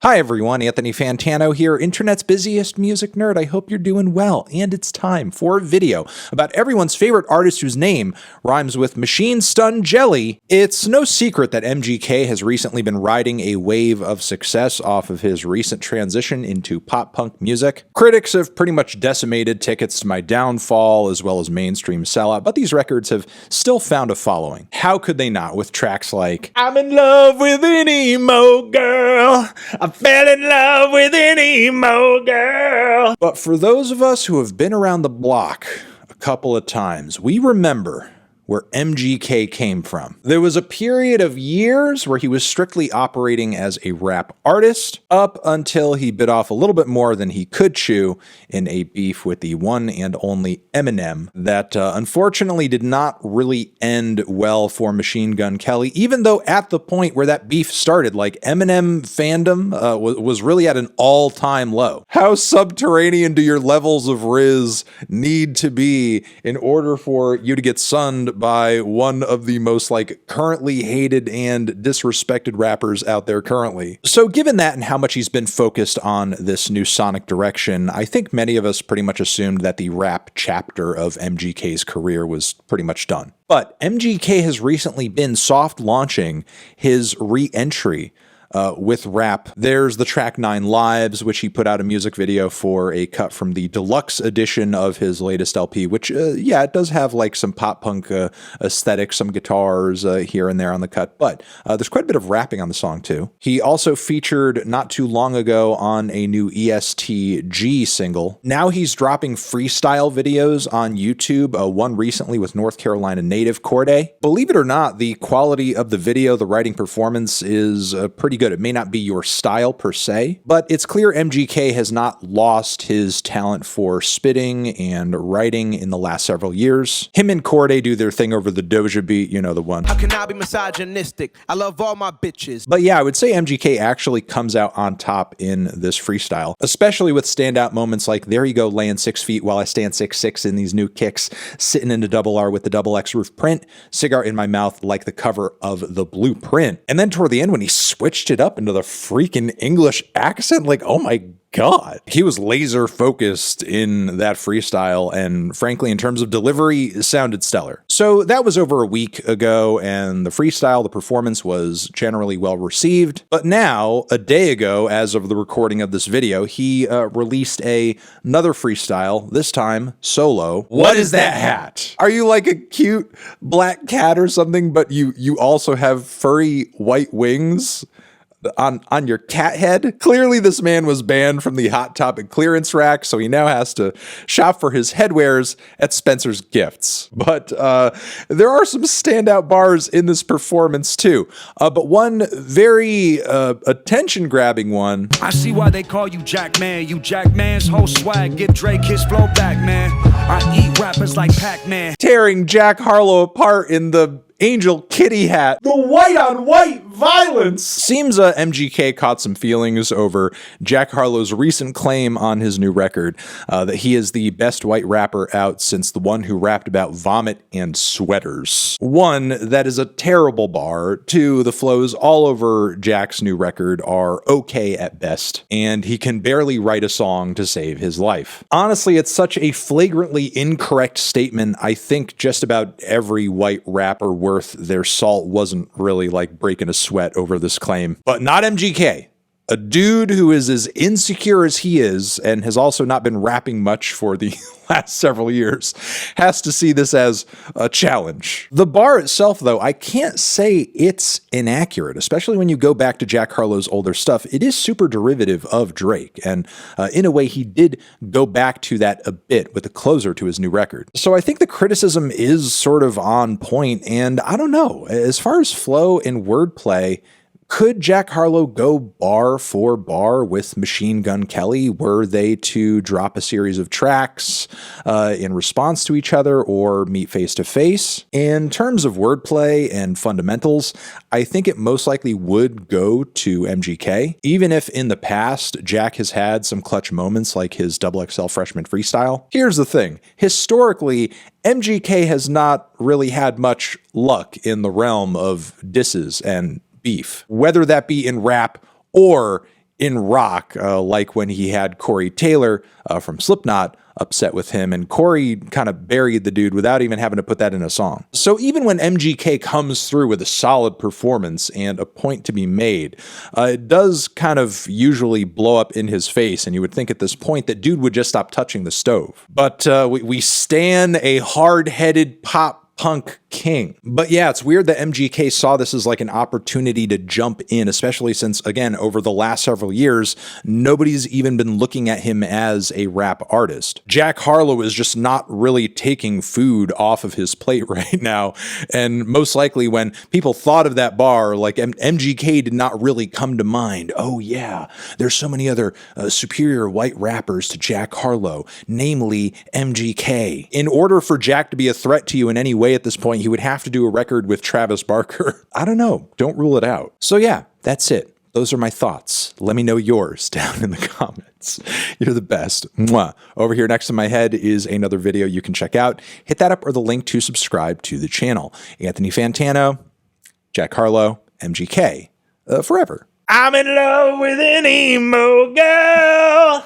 Hi everyone, Anthony Fantano here, internet's busiest music nerd. I hope you're doing well, and it's time for a video about everyone's favorite artist whose name rhymes with machine stun jelly. It's no secret that MGK has recently been riding a wave of success off of his recent transition into pop punk music. Critics have pretty much decimated Tickets to My Downfall as well as mainstream sellout, but these records have still found a following. How could they not with tracks like I'm in love with an emo girl, I fell in love with an emo girl. But for those of us who have been around the block a couple of times, we remember where MGK came from. There was a period of years where he was strictly operating as a rap artist up until he bit off a little bit more than he could chew in a beef with the one and only Eminem that unfortunately did not really end well for Machine Gun Kelly, even though at the point where that beef started, like Eminem fandom was really at an all-time low. How subterranean do your levels of Riz need to be in order for you to get sunned by one of the most currently hated and disrespected rappers out there currently? So given that and how much he's been focused on this new sonic direction, I think many of us pretty much assumed that the rap chapter of MGK's career was pretty much done. But MGK has recently been soft launching his re-entry with rap. There's the track 9 Lives, which he put out a music video for, a cut from the deluxe edition of his latest LP, which, yeah, it does have some pop punk aesthetic, some guitars here and there on the cut, but there's quite a bit of rapping on the song too. He also featured not too long ago on a new ESTG single. Now he's dropping freestyle videos on YouTube, one recently with North Carolina native Corday. Believe it or not, the quality of the video, the writing performance is pretty good. It may not be your style per se, but it's clear MGK has not lost his talent for spitting and writing in the last several years. Him and Corday do their thing over the Doja beat, you know, the one. How can I be misogynistic? I love all my bitches. But yeah, I would say MGK actually comes out on top in this freestyle, especially with standout moments like there you go laying 6 feet while I stand 6'6" in these new kicks, sitting in a double R with the double X roof print, cigar in my mouth like the cover of the Blueprint. And then toward the end when he switched it up into the freaking English accent, oh my God. He was laser focused in that freestyle, and frankly, in terms of delivery, sounded stellar. So that was over a week ago, and the freestyle, the performance was generally well received. But now, a day ago, as of the recording of this video, he released another freestyle, this time solo. What is that hat? Are you like a cute black cat or something, but you also have furry white wings on your cat head? Clearly this man was banned from the Hot Topic clearance rack, so he now has to shop for his headwears at Spencer's Gifts. But there are some standout bars in this performance too, but one very attention-grabbing one. I see why they call you Jack Man. You Jack Man's whole swag. Give Drake his flow back, man. I eat rappers like Pac-Man. Tearing Jack Harlow apart in the Angel Kitty hat. The white on white violence. Seems MGK caught some feelings over Jack Harlow's recent claim on his new record that he is the best white rapper out since the one who rapped about vomit and sweaters. One, that is a terrible bar. Two, the flows all over Jack's new record are okay at best, and he can barely write a song to save his life. Honestly, it's such a flagrantly incorrect statement. I think just about every white rapper worth their salt wasn't really breaking a sweat over this claim, but not MGK. A dude who is as insecure as he is and has also not been rapping much for the last several years has to see this as a challenge. The bar itself, though, I can't say it's inaccurate, especially when you go back to Jack Harlow's older stuff. It is super derivative of Drake, and in a way, he did go back to that a bit with the closer to his new record. So I think the criticism is sort of on point, and I don't know. As far as flow and wordplay, could Jack Harlow go bar for bar with Machine Gun Kelly were they to drop a series of tracks in response to each other or meet face to face? In terms of wordplay and fundamentals, I think it most likely would go to MGK, even if in the past Jack has had some clutch moments like his XXL freshman freestyle. Here's the thing. Historically, MGK has not really had much luck in the realm of disses and beef, whether that be in rap or in rock, like when he had Corey Taylor from Slipknot upset with him, and Corey kind of buried the dude without even having to put that in a song. So even when MGK comes through with a solid performance and a point to be made, it does kind of usually blow up in his face, and you would think at this point that dude would just stop touching the stove. But we stan a hard-headed pop punk king. But yeah, it's weird that MGK saw this as like an opportunity to jump in, especially since, again, over the last several years, nobody's even been looking at him as a rap artist. Jack Harlow is just not really taking food off of his plate right now. And most likely when people thought of that bar, like MGK did not really come to mind. Oh yeah, there's so many other superior white rappers to Jack Harlow, namely MGK. In order for Jack to be a threat to you in any way at this point, he would have to do a record with Travis Barker. I don't know. Don't rule it out. So yeah, that's it. Those are my thoughts. Let me know yours down in the comments. You're the best. Mwah. Over here next to my head is another video you can check out. Hit that up or the link to subscribe to the channel. Anthony Fantano, Jack Harlow, MGK, forever. I'm in love with an emo girl.